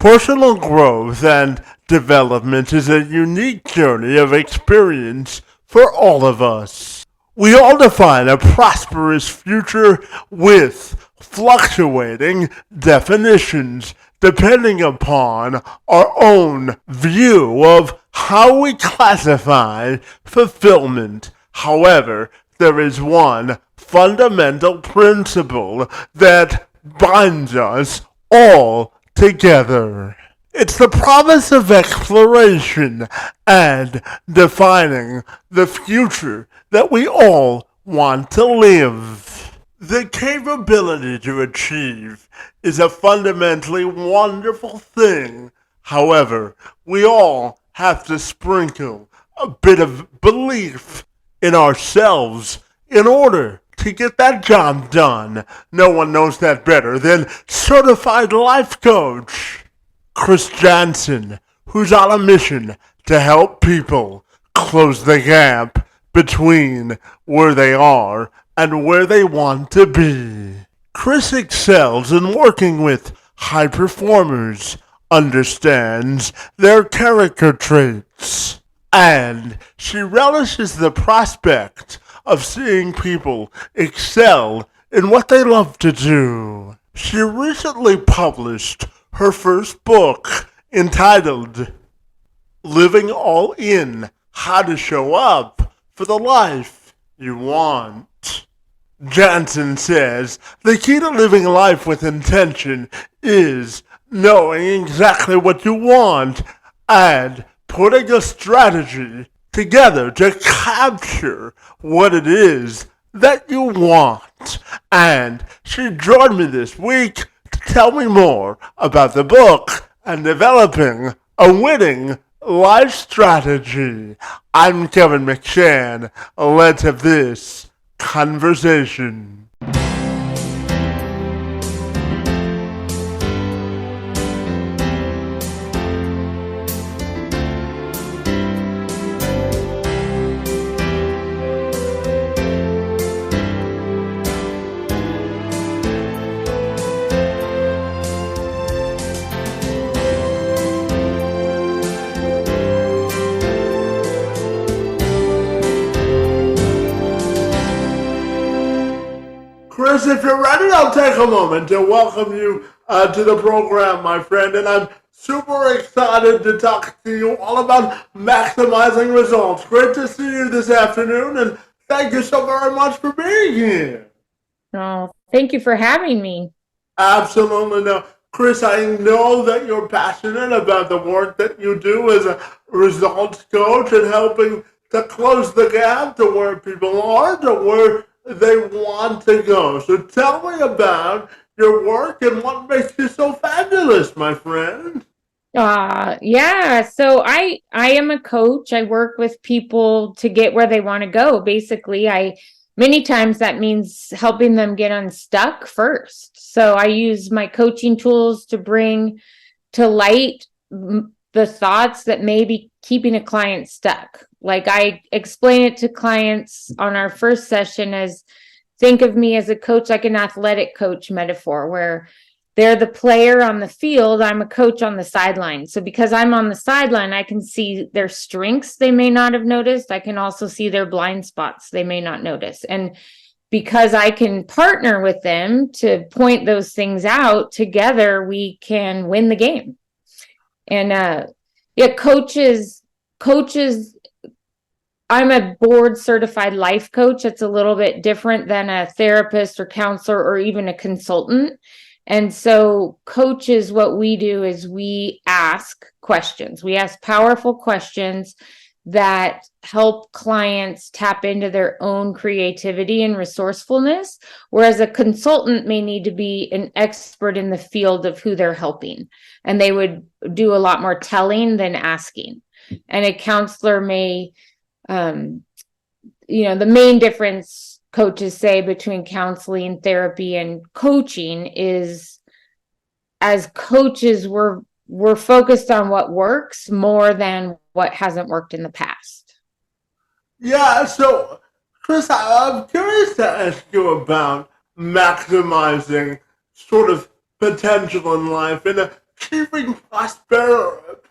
Personal growth and development is a unique journey of experience for all of us. We all define a prosperous future with fluctuating definitions depending upon our own view of how we classify fulfillment. However, there is one fundamental principle that binds us all together. It's the promise of exploration and defining the future that we all want to live. The capability to achieve is a fundamentally wonderful thing. However, we all have to sprinkle a bit of belief in ourselves in order to get that job done. No one knows that better than certified life coach Chris Janssen, who's on a mission to help people close the gap between where they are and where they want to be. Chris excels in working with high performers, understands their character traits, and she relishes the prospect of seeing people excel in what they love to do. She recently published her first book entitled Living All In: How to Show Up for the Life You Want. Janssen says the key to living life with intention is knowing exactly what you want and putting a strategy together to capture what it is that you want. And she joined me this week to tell me more about the book and developing a winning life strategy. I'm Kevin McShann. Let's have this conversation. Chris, if you're ready, I'll take a moment to welcome you to the program, my friend. And I'm super excited to talk to you all about maximizing results. Great to see you this afternoon, and thank you so very much for being here. Oh, thank you for having me. Absolutely. No. Chris, I know that you're passionate about the work that you do as a results coach and helping to close the gap to where people are, to where they want to go. So tell me about your work and what makes you so fabulous, my friend. Yeah, so I am a coach. I work with people to get where they want to go. Basically, I many times that means helping them get unstuck first. So I use my coaching tools to bring to light the thoughts that may be keeping a client stuck. Like I explain it to clients on our first session as think of me as a coach, like an athletic coach metaphor, where they're the player on the field. I'm a coach on the sideline. So because I'm on the sideline, I can see their strengths they may not have noticed. I can also see their blind spots they may not notice. And because I can partner with them to point those things out together, we can win the game. And yeah, coaches, I'm a board certified life coach. It's a little bit different than a therapist or counselor or even a consultant. And so coaches, what we do is we ask questions. We ask powerful questions that help clients tap into their own creativity and resourcefulness, whereas a consultant may need to be an expert in the field of who they're helping, and they would do a lot more telling than asking. And a counselor may, the main difference coaches say between counseling, therapy, and coaching is, as coaches, we're focused on what works more than what hasn't worked in the past. Yeah, so Chris, I'm curious to ask you about maximizing sort of potential in life in a achieving prosperity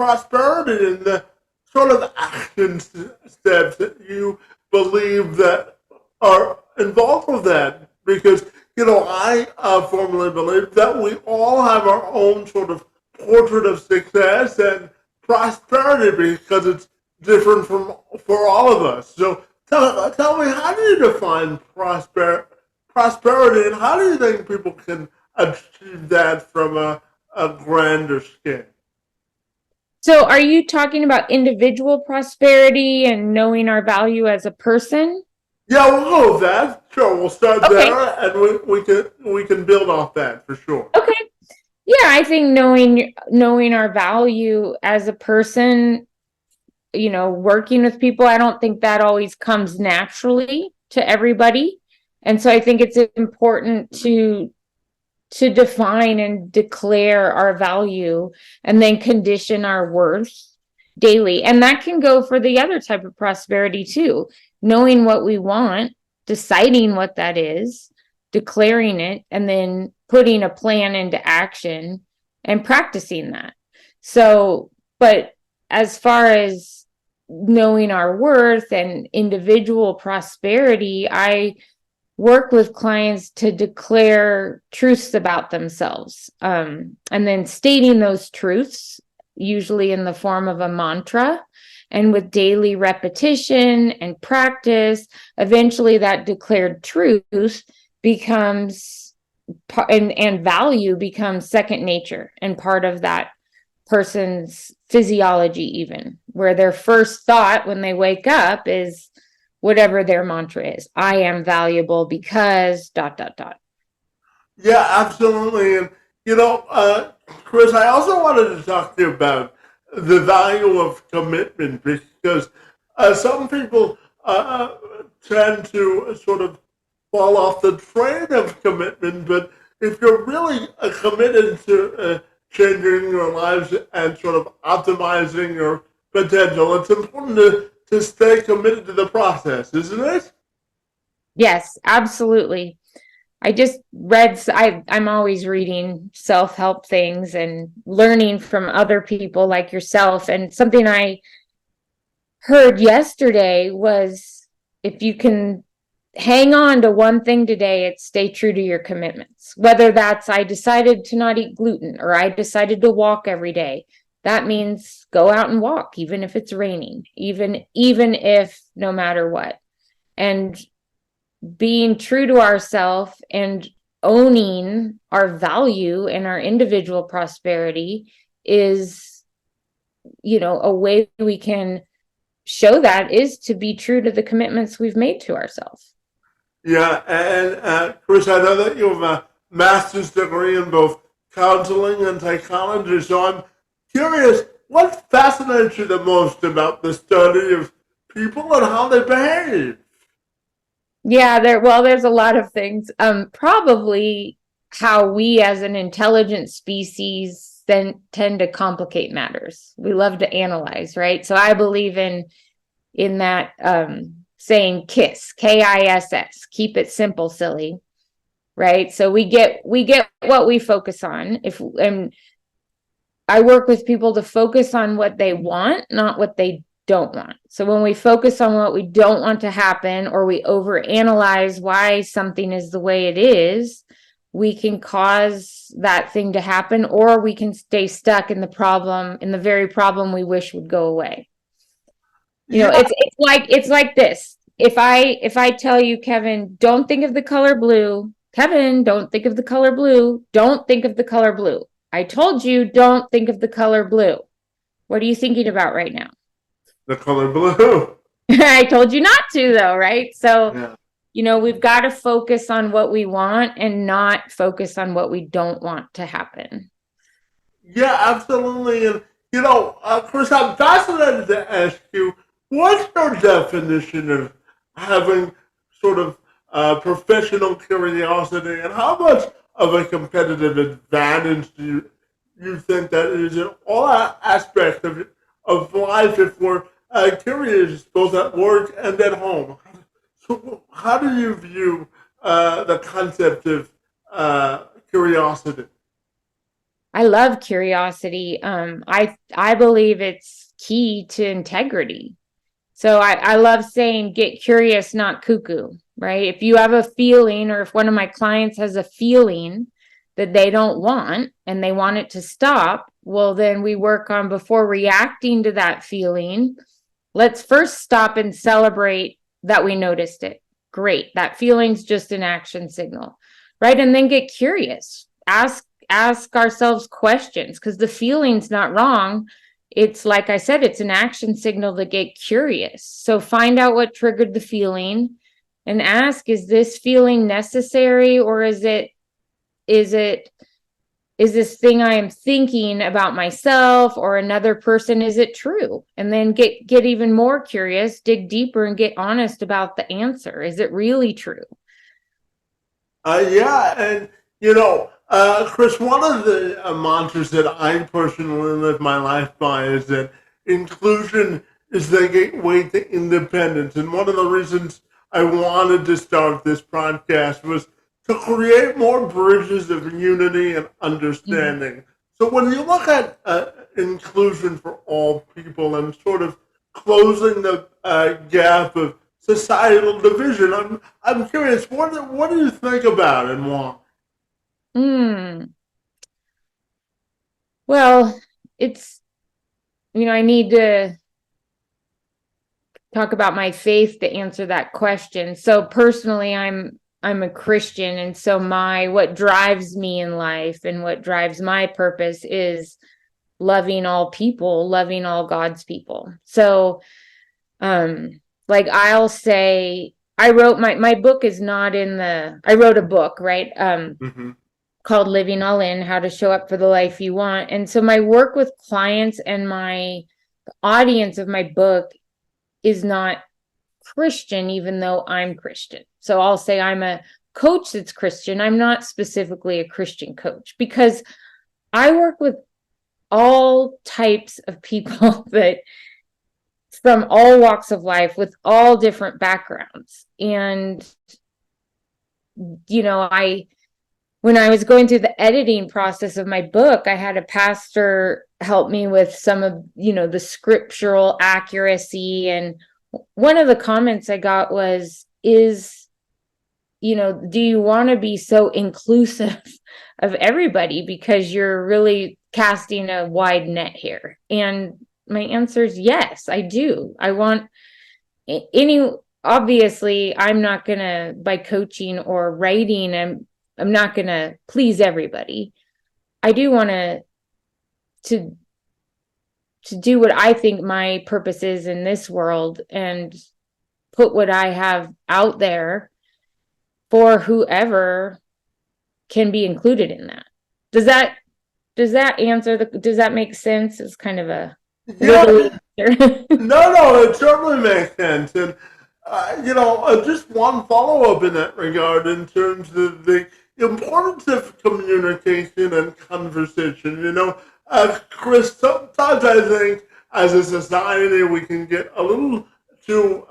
and the sort of action steps that you believe that are involved with that. Because, I firmly believe that we all have our own sort of portrait of success and prosperity because it's different for all of us. So tell me, how do you define prosperity, and how do you think people can achieve that from a grander scale? So are you talking about individual prosperity and knowing our value as a person? Yeah, we'll go with that. Sure, we'll start Okay. there, and we can build off that for sure. Okay. Yeah, I think knowing our value as a person, working with people, I don't think that always comes naturally to everybody. And so I think it's important to define and declare our value and then condition our worth daily. And that can go for the other type of prosperity too. Knowing what we want, deciding what that is, declaring it, and then putting a plan into action and practicing that. So, but as far as knowing our worth and individual prosperity, I work with clients to declare truths about themselves, and then stating those truths, usually in the form of a mantra. And with daily repetition and practice, eventually that declared truth becomes and value becomes second nature and part of that person's physiology, even where their first thought when they wake up is whatever their mantra is. I am valuable because ... Yeah, absolutely. And, Chris, I also wanted to talk to you about the value of commitment because some people tend to sort of fall off the train of commitment, but if you're really committed to changing your lives and sort of optimizing your potential, it's important to stay committed to the process, isn't it? Yes, absolutely. I just read, I'm always reading self-help things and learning from other people like yourself. And something I heard yesterday was, if you can hang on to one thing today, it's stay true to your commitments. Whether that's I decided to not eat gluten or I decided to walk every day. That means go out and walk, even if it's raining, even if no matter what. And being true to ourselves and owning our value and our individual prosperity is, a way we can show that is to be true to the commitments we've made to ourselves. Yeah, and Chris, I know that you have a master's degree in both counseling and psychology, so I'm curious, what fascinates you the most about the study of people and how they behave? Yeah, there's a lot of things. Probably how we as an intelligent species then tend to complicate matters. We love to analyze, right? So I believe in that saying KISS, KISS, keep it simple, silly, right? So we get what we focus on. And I work with people to focus on what they want, not what they don't want. So when we focus on what we don't want to happen, or we overanalyze why something is the way it is, we can cause that thing to happen, or we can stay stuck in the very problem we wish would go away. Yeah, It's like this. If I tell you, Kevin, don't think of the color blue. Kevin, don't think of the color blue. Don't think of the color blue. I told you, don't think of the color blue. What are you thinking about right now? the color blue. I told you not to, though, right? So, Yeah. we've got to focus on what we want and not focus on what we don't want to happen. Yeah, absolutely. And, Chris, I'm fascinated to ask you, what's your definition of having sort of professional curiosity, and how much of a competitive advantage do you think that is in all aspects of life if we're curious both at work and at home? So, how do you view the concept of curiosity? I love curiosity. I believe it's key to integrity. So I love saying get curious, not cuckoo, right? If you have a feeling, or if one of my clients has a feeling that they don't want and they want it to stop, well, then we work on, before reacting to that feeling, let's first stop and celebrate that we noticed it. Great. That feeling's just an action signal, right? And then get curious. Ask ourselves questions, because the feeling's not wrong. It's like I said, it's an action signal to get curious. So find out what triggered the feeling and ask, is this feeling necessary, or is this thing I am thinking about myself or another person, is it true? And then get even more curious, dig deeper, and get honest about the answer. Is it really true? Yeah, and Chris, one of the mantras that I personally live my life by is that inclusion is the gateway to independence. And one of the reasons I wanted to start this podcast was to create more bridges of unity and Mhm. understanding. So when you look at inclusion for all people and sort of closing the gap of societal division, I'm curious, what do you think about it and why? Mm. Well, it's, I need to talk about my faith to answer that question. So personally, I'm a Christian, and so my what drives me in life and what drives my purpose is loving all people, loving all God's people. So like I'll say, I wrote my book is not in the I wrote a book, right? Mm-hmm. Called Living All In: How to Show Up for the Life You Want. And so my work with clients and my audience of my book is not Christian, even though I'm Christian. So I'll say I'm a coach that's Christian. I'm not specifically a Christian coach, because I work with all types of people that from all walks of life with all different backgrounds. And, I when I was going through the editing process of my book, I had a pastor help me with some of, the scriptural accuracy. And one of the comments I got was, do you want to be so inclusive of everybody, because you're really casting a wide net here? And my answer is yes, I do. I want any, obviously, I'm not going to, by coaching or writing, I'm not going to please everybody. I do want to do what I think my purpose is in this world, and put what I have out there for whoever can be included in that. Does that does that make sense? It's kind of a wiggly Yeah, answer. no, it certainly makes sense. And, just one follow up in that regard in terms of the importance of communication and conversation. Chris, sometimes I think as a society we can get a little too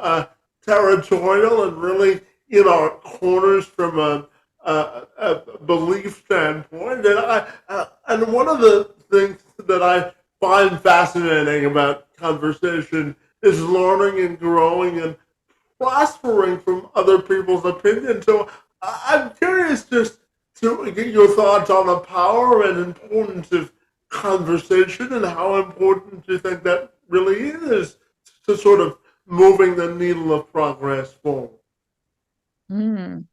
territorial and really in our corners from a belief standpoint. And one of the things that I find fascinating about conversation is learning and growing and prospering from other people's opinions. So I'm curious just to get your thoughts on the power and importance of conversation and how important you think that really is to sort of moving the needle of progress forward. Mm.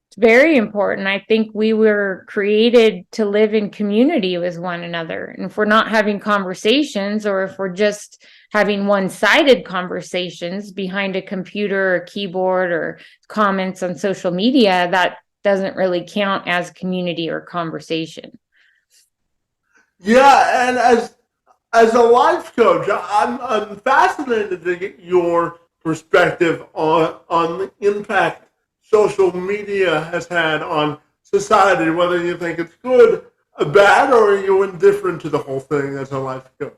It's very important. I think we were created to live in community with one another. And if we're not having conversations, or if we're just having one-sided conversations behind a computer or keyboard or comments on social media, that doesn't really count as community or conversation. Yeah, and as a life coach, I'm fascinated to get your perspective on the impact social media has had on society, whether you think it's good, bad, or are you indifferent to the whole thing as a life coach?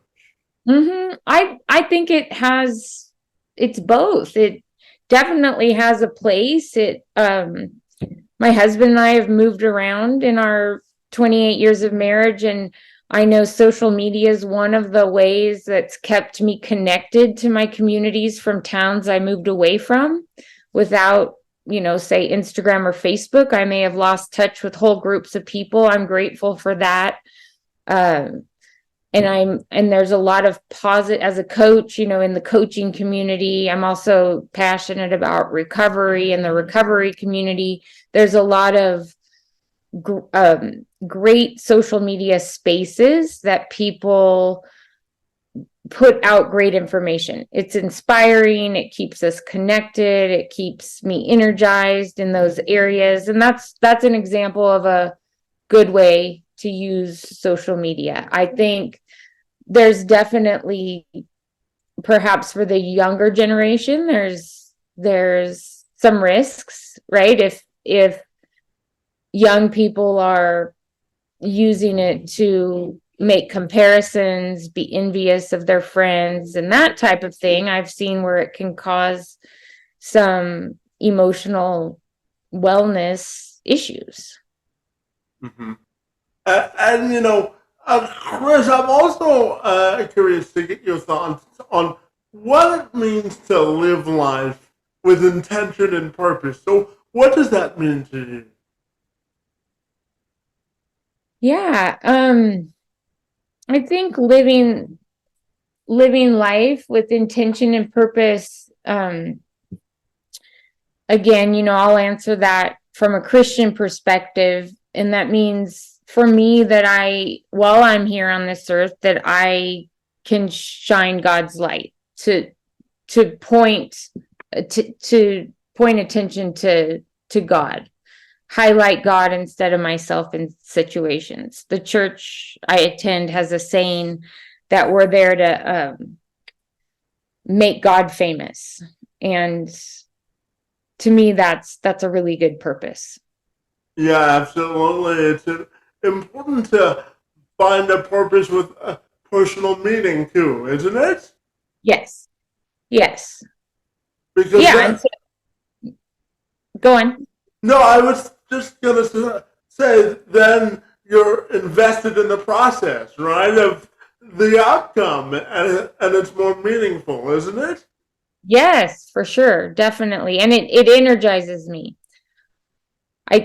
I think it's both. It definitely has a place. My husband and I have moved around in our 28 years of marriage, and I know social media is one of the ways that's kept me connected to my communities from towns I moved away from. Without, say Instagram or Facebook, I may have lost touch with whole groups of people. I'm grateful for that. Um, and there's a lot of positive as a coach, in the coaching community. I'm also passionate about recovery and the recovery community. There's a lot of great social media spaces that people put out great information. It's inspiring. It keeps us connected. It keeps me energized in those areas. And that's an example of a good way to use social media. I think there's definitely, perhaps for the younger generation, there's some risks, right? If young people are using it to make comparisons, be envious of their friends, and that type of thing, I've seen where it can cause some emotional wellness issues. Mm-hmm. And Chris, I'm also curious to get your thoughts on what it means to live life with intention and purpose. So, what does that mean to you? Yeah, I think living life with intention and purpose. Again, I'll answer that from a Christian perspective, and that means for me that while I'm here on this earth, that I can shine God's light to point to point attention to God, highlight God instead of myself in situations. The church I attend has a saying that we're there to make God famous, and to me, that's a really good purpose. Yeah, absolutely. It's important to find a purpose with a personal meaning too, isn't it? Yes. Yes. Because Yeah. And that. so, go on. No, I was just gonna say then you're invested in the process, right? Of the outcome, and it's more meaningful, isn't it? Yes, for sure. Definitely. And it energizes me.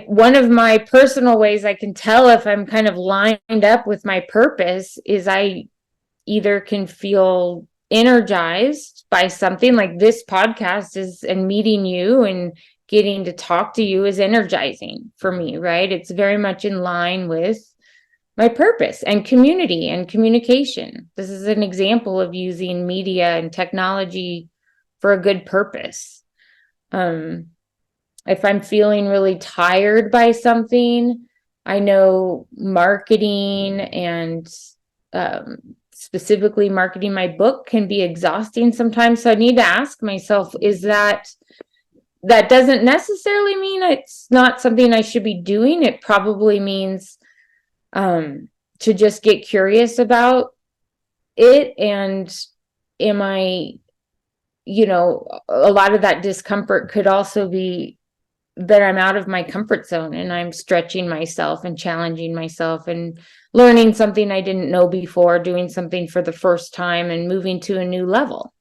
One of my personal ways I can tell if I'm kind of lined up with my purpose is I either can feel energized by something like this podcast is, and meeting you and getting to talk to you is energizing for me, right? It's very much in line with my purpose and community and communication. This is an example of using media and technology for a good purpose. If I'm feeling really tired by something, I know marketing and specifically marketing my book can be exhausting sometimes. So I need to ask myself, that doesn't necessarily mean it's not something I should be doing. It probably means to just get curious about it. And am I, a lot of that discomfort could also be that I'm out of my comfort zone and I'm stretching myself and challenging myself and learning something I didn't know before, doing something for the first time and moving to a new level.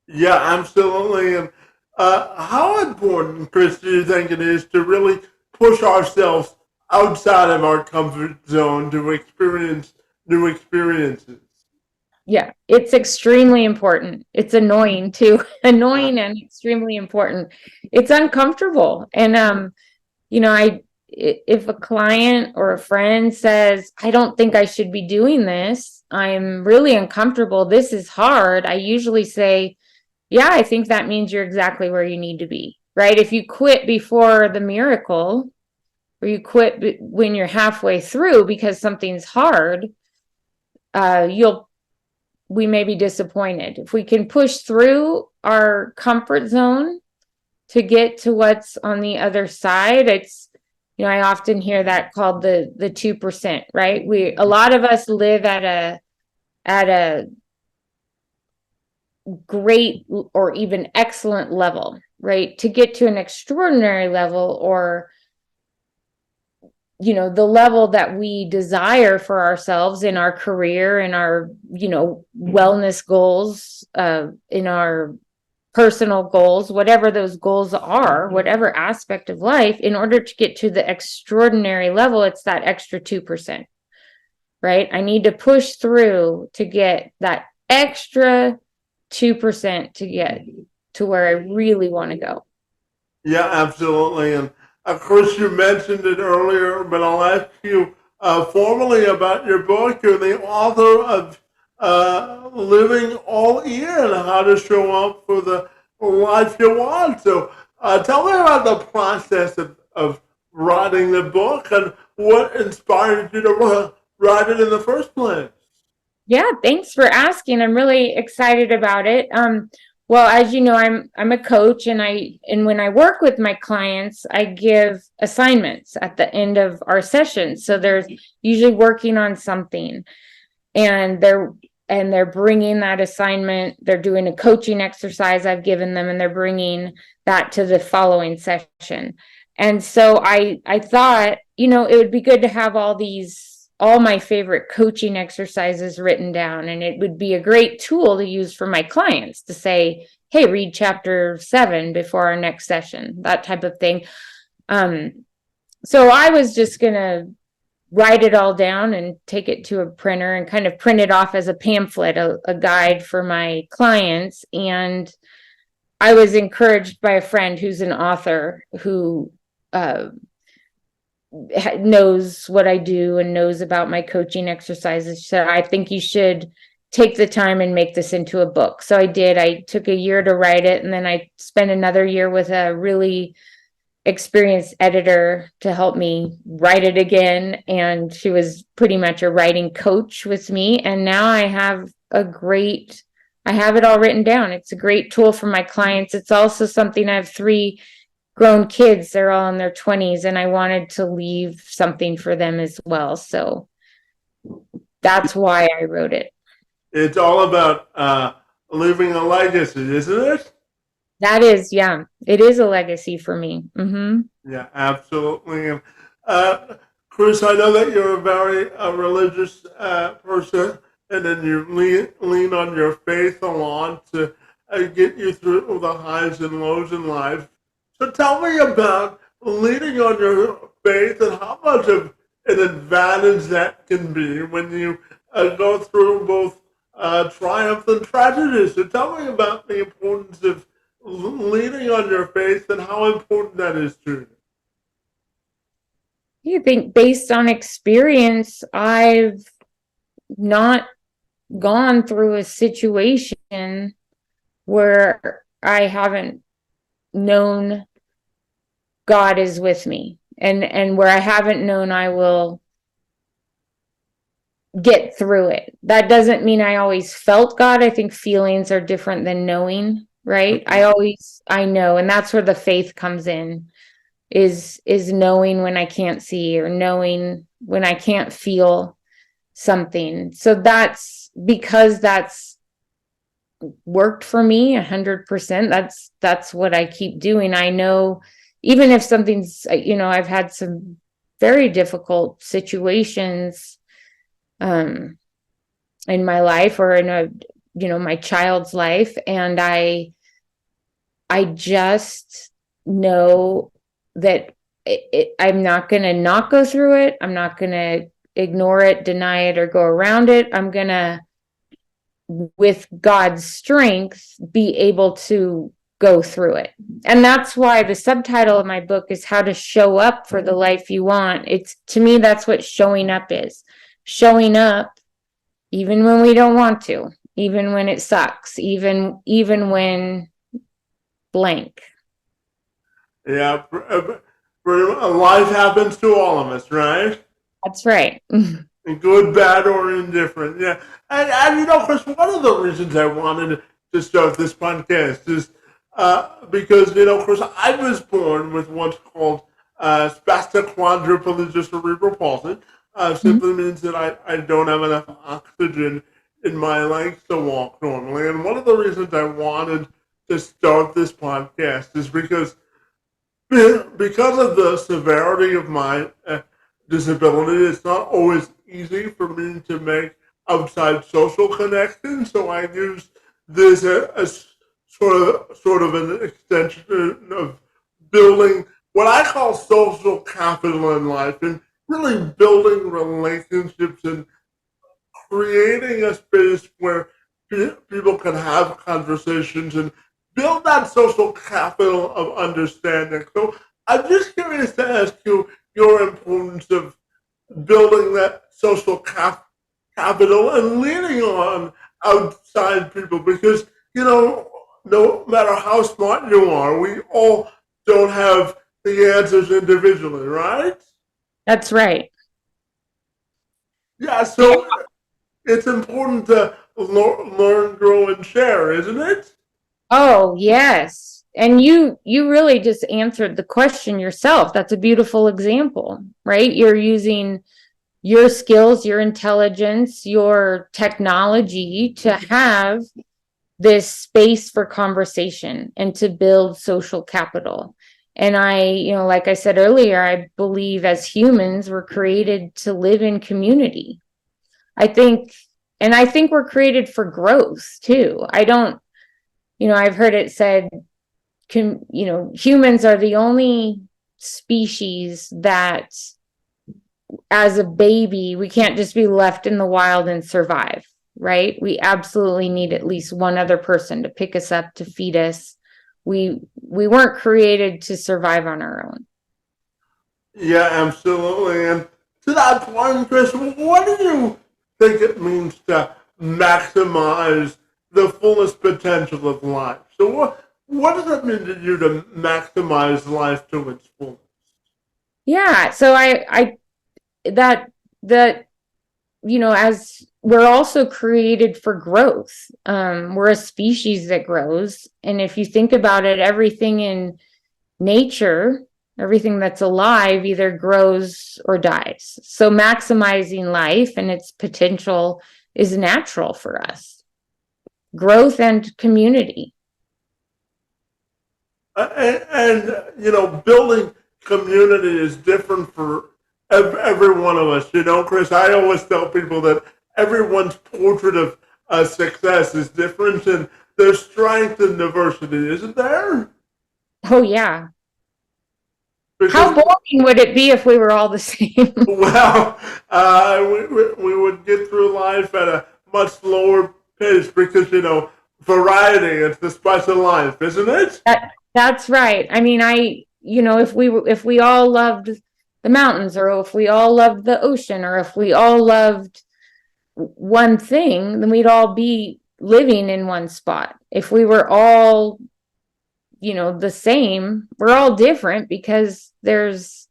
Yeah, absolutely. And how important, Chris, do you think it is to really push ourselves outside of our comfort zone to experience new experiences? Yeah, it's extremely important. It's annoying too, Uh, annoying and extremely important. It's uncomfortable. And, if a client or a friend says, I don't think I should be doing this, I'm really uncomfortable, this is hard, I usually say, yeah, I think that means you're exactly where you need to be, right? If you quit before the miracle, or you quit when you're halfway through because something's hard, we may be disappointed. If we can push through our comfort zone to get to what's on the other side, I often hear that called the 2%, right? A lot of us live at a great or even excellent level, right? To get to an extraordinary level or the level that we desire for ourselves in our career, in our, wellness goals, in our personal goals, whatever those goals are, whatever aspect of life, in order to get to the extraordinary level, it's that extra 2%, right? I need to push through to get that extra 2% to get to where I really want to go. Yeah, absolutely. And of course, you mentioned it earlier, but I'll ask you formally about your book. You're the author of Living All In, How to Show Up for the Life You Want. So tell me about the process of writing the book and what inspired you to write it in the first place. Yeah, thanks for asking. I'm really excited about it. Well, as you know, I'm a coach, and when I work with my clients, I give assignments at the end of our sessions. So they're usually working on something, and they're bringing that assignment. They're doing a coaching exercise I've given them, and they're bringing that to the following session. And so I thought, it would be good to have all my favorite coaching exercises written down, and it would be a great tool to use for my clients to say, hey, read chapter 7 before our next session, that type of thing. So I was just gonna write it all down and take it to a printer and kind of print it off as a pamphlet, a guide for my clients. And I was encouraged by a friend who's an author who knows what I do and knows about my coaching exercises. So I think you should take the time and make this into a book. So I did. I took a year to write it, and then I spent another year with a really experienced editor to help me write it again. And she was pretty much a writing coach with me. And now I have it all written down. It's a great tool for my clients. It's also something. I have 3 grown kids. They're all in their 20s, and I wanted to leave something for them as well. So that's why I wrote it. It's all about leaving a legacy, isn't it? That is, yeah, it is a legacy for me. Yeah, absolutely. Chris, I know that you're a very religious person, and then you lean on your faith a lot to get you through the highs and lows in life. So tell me about leaning on your faith and how much of an advantage that can be when you go through both triumph and tragedy. So tell me about the importance of leaning on your faith and how important that is to you. I think based on experience, I've not gone through a situation where I haven't known God is with me, and where I haven't known I will get through it. That doesn't mean I always felt God. I think feelings are different than knowing, right? I know, and that's where the faith comes in, is knowing when I can't see, or knowing when I can't feel something. So that's because that's worked for me 100%. That's what I keep doing. I know even if something's, I've had some very difficult situations in my life, or in my child's life, and I just know that I'm not going to not go through it. I'm not going to ignore it, deny it, or go around it. I'm going to, with God's strength, be able to go through it. And that's why the subtitle of my book is How to Show Up for the Life You Want. It's, to me, that's what showing up is. Showing up even when we don't want to, even when it sucks, even when blank. Yeah, life happens to all of us, right? That's right. Good, bad, or indifferent. Yeah, and Chris, one of the reasons I wanted to start this podcast is because Chris, I was born with what's called spastic quadriplegia cerebral palsy. Simply means that I don't have enough oxygen in my legs to walk normally. And one of the reasons I wanted to start this podcast is because of the severity of my disability, it's not always easy for me to make outside social connections. So I use this as sort of an extension of building what I call social capital in life, and really building relationships and creating a space where people can have conversations and build that social capital of understanding. So I'm just curious to ask you your importance of building that social capital and leaning on outside people, because, no matter how smart you are, we all don't have the answers individually, right? That's right. Yeah, Yeah. so it's important to learn, grow, and share, isn't it? Oh, yes. And you really just answered the question yourself. That's a beautiful example, right? You're using your skills, your intelligence, your technology to have this space for conversation and to build social capital. And like I said earlier, I believe as humans, we're created to live in community. I think, and I think we're created for growth too. I don't, I've heard it said, humans are the only species that as a baby, we can't just be left in the wild and survive, right? We absolutely need at least one other person to pick us up, to feed us. We weren't created to survive on our own. Yeah, absolutely. And to that point, Chris, what do you think it means to maximize the fullest potential of life? So what does it mean to you to maximize life to its fullest? Yeah, so I that that as we're also created for growth. We're a species that grows, and if you think about it, everything in nature, everything that's alive either grows or dies. So maximizing life and its potential is natural for us. Growth and community. Building community is different for every one of us. Chris, I always tell people that everyone's portrait of success is different, and there's strength in diversity, isn't there? Oh, yeah. How Because, boring would it be if we were all the same? well, we would get through life at a much slower pace because, variety is the spice of life, isn't it? That's right. I mean, if we all loved the mountains, or if we all loved the ocean, or if we all loved one thing, then we'd all be living in one spot. If we were all, the same, we're all different because there's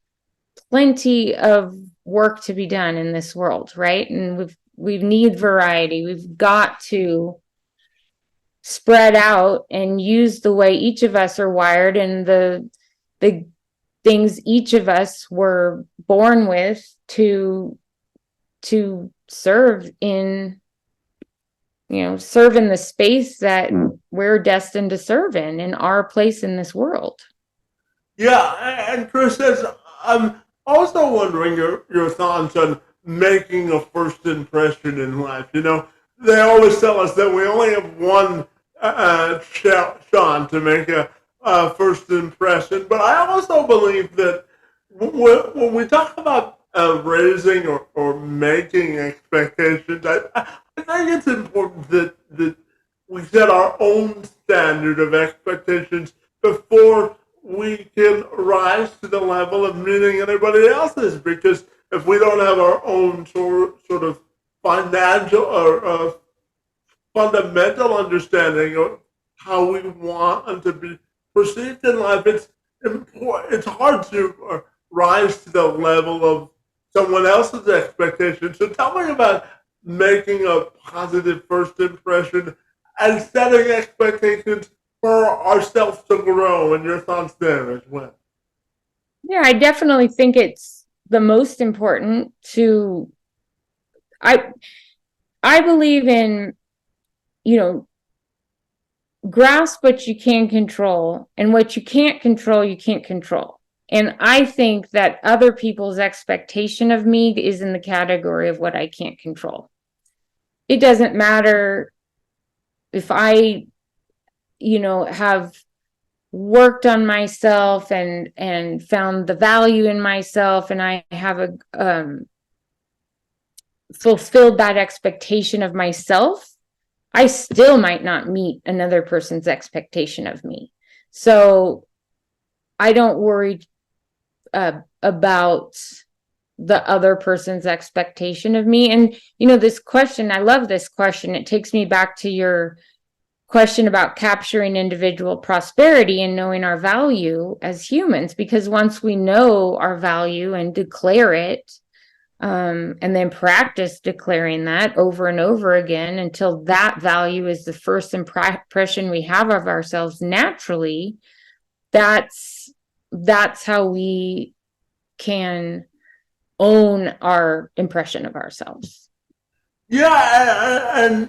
plenty of work to be done in this world, right? And we need variety. We've got to spread out and use the way each of us are wired and the things each of us were born with to serve in the space that we're destined to serve in our place in this world. Yeah, and Chris says, I'm also wondering your thoughts on making a first impression in life. They always tell us that we only have one shot to make a first impression, but I also believe that when we talk about raising or making expectations, I think it's important that we set our own standard of expectations before we can rise to the level of meeting anybody else's. Because if we don't have our own sort of financial or fundamental understanding of how we want to be perceived in life, it's important. It's hard to rise to the level of someone else's expectations. So tell me about making a positive first impression and setting expectations for ourselves to grow, and your thoughts there as well. Yeah, I definitely think it's the most important to I I believe in, grasp what you can control, and what you can't control, you can't control. And I think that other people's expectation of me is in the category of what I can't control. It doesn't matter if I, have worked on myself and found the value in myself, and I have fulfilled that expectation of myself. I still might not meet another person's expectation of me. So I don't worry about the other person's expectation of me. And, this question, I love this question. It takes me back to your question about capturing individual prosperity and knowing our value as humans, because once we know our value and declare it, and then practice declaring that over and over again until that value is the first impression we have of ourselves naturally, that's how we can own our impression of ourselves. Yeah, and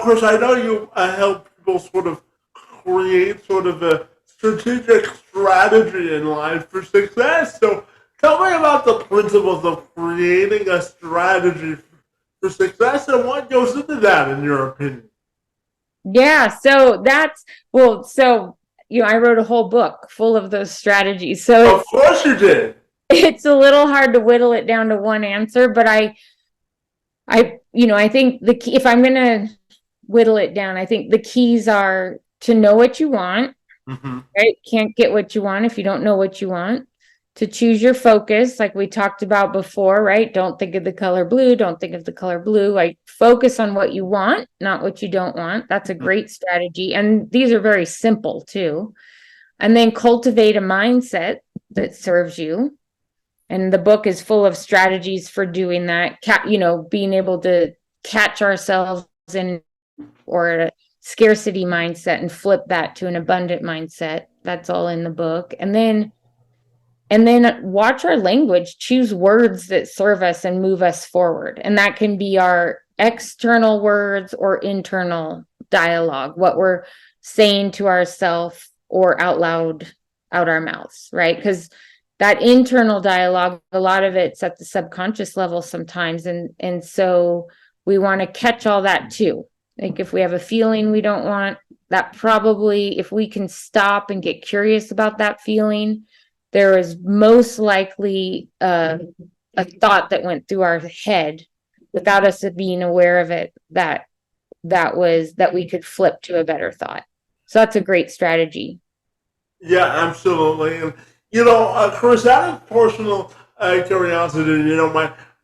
Chris, I know you help people sort of create sort of a strategic strategy in life for success. So tell me about the principles of creating a strategy for success and what goes into that, in your opinion. Yeah, so I wrote a whole book full of those strategies. So Of course you did. it's a little hard to whittle it down to one answer, but I think the key, if I'm going to whittle it down, I think the keys are to know what you want, right? Can't get what you want if you don't know what you want. To choose your focus, like we talked about before, right? Don't think of the color blue. Don't think of the color blue. Like focus on what you want, not what you don't want. That's a great strategy. And these are very simple too. And then cultivate a mindset that serves you. And the book is full of strategies for doing that. Being able to catch ourselves in or a scarcity mindset and flip that to an abundant mindset. That's all in the book. And then watch our language, choose words that serve us and move us forward. And that can be our external words or internal dialogue, what we're saying to ourselves or out loud, out our mouths, right? Because that internal dialogue, a lot of it's at the subconscious level sometimes. And so we want to catch all that too. Like if we have a feeling we don't want, that probably, if we can stop and get curious about that feeling, there is most likely a thought that went through our head without us being aware of it, that we could flip to a better thought. So that's a great strategy. Yeah, absolutely. And Chris, out of personal curiosity,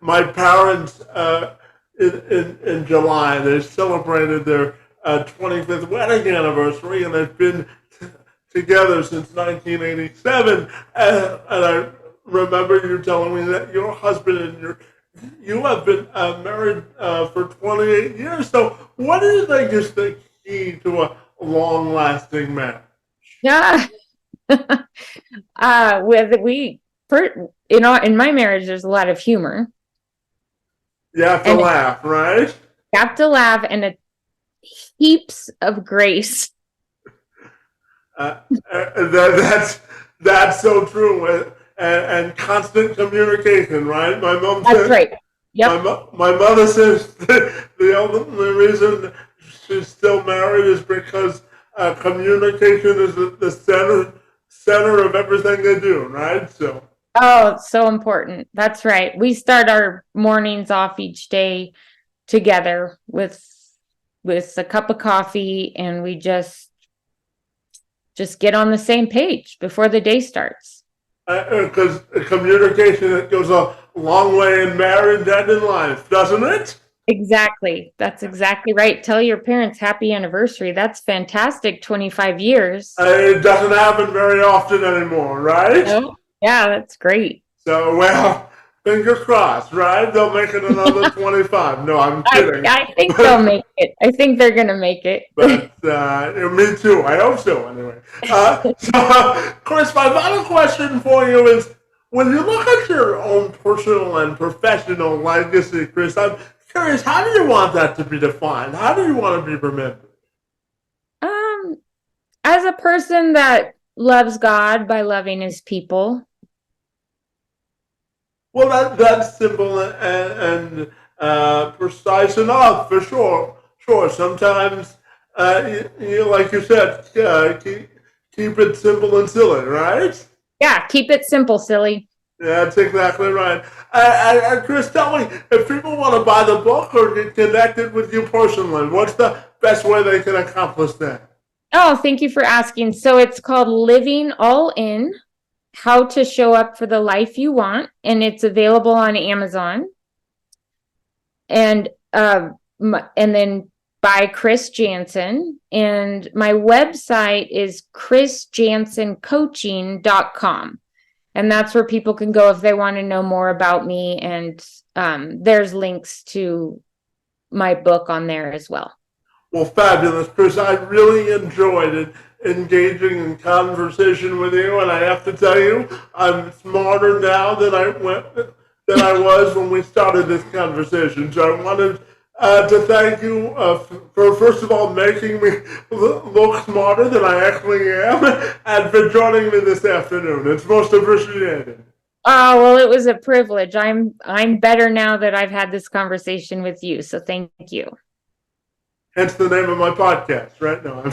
my parents in July they celebrated their 25th wedding anniversary, and they've been together since 1987. And I remember you telling me that your husband and you have been married for 28 years. So, what do you think is the key to a long-lasting marriage? Yeah. In my marriage, there's a lot of humor. You have to laugh, right? You have to laugh, and heaps of grace. That's so true, and constant communication, right? My mom That's says, right. Yep. My mother says the only reason she's still married is because communication is the center of everything they do, right? So. Oh, it's so important. That's right. We start our mornings off each day together with a cup of coffee, and we just get on the same page before the day starts. Because communication goes a long way in marriage and in life, doesn't it? Exactly. That's exactly right. Tell your parents happy anniversary. That's fantastic. 25 years. It doesn't happen very often anymore, right? No? Yeah, that's great. So, well, fingers crossed, right? They'll make it another 25. No, I'm kidding. I think they'll make it. I think they're going to make it. But me too. I hope so, anyway. Chris, my final question for you is, when you look at your own personal and professional legacy, Chris, I'm curious, how do you want that to be defined? How do you want to be remembered? As a person that loves God by loving his people, Well, that's simple and precise enough for sure. Sure. Sometimes, like you said, keep it simple and silly, right? Yeah, keep it simple, silly. Yeah, that's exactly right. And Chris, tell me, if people want to buy the book or get connected with you personally, what's the best way they can accomplish that? Oh, thank you for asking. So it's called Living All In: How to Show Up for the Life You Want, and it's available on Amazon. And and then by Chris Janssen. And my website is chrisjanssencoaching.com. And that's where people can go if they want to know more about me. And there's links to my book on there as well. Well, fabulous, Chris. I really enjoyed it, engaging in conversation with you, and I have to tell you, I'm smarter now than I was when we started this conversation. So I wanted to thank you for first of all making me look smarter than I actually am, and for joining me this afternoon. It's most appreciated. Oh, well, it was a privilege. I'm better now that I've had this conversation with you. So thank you. Hence the name of my podcast, right now.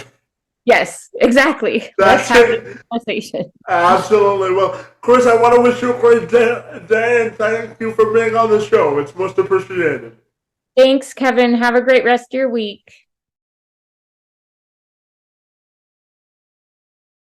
Yes, exactly. Let's That's have it. this conversation. Absolutely. Well, Chris, I want to wish you a great day and thank you for being on the show. It's most appreciated. Thanks, Kevin. Have a great rest of your week.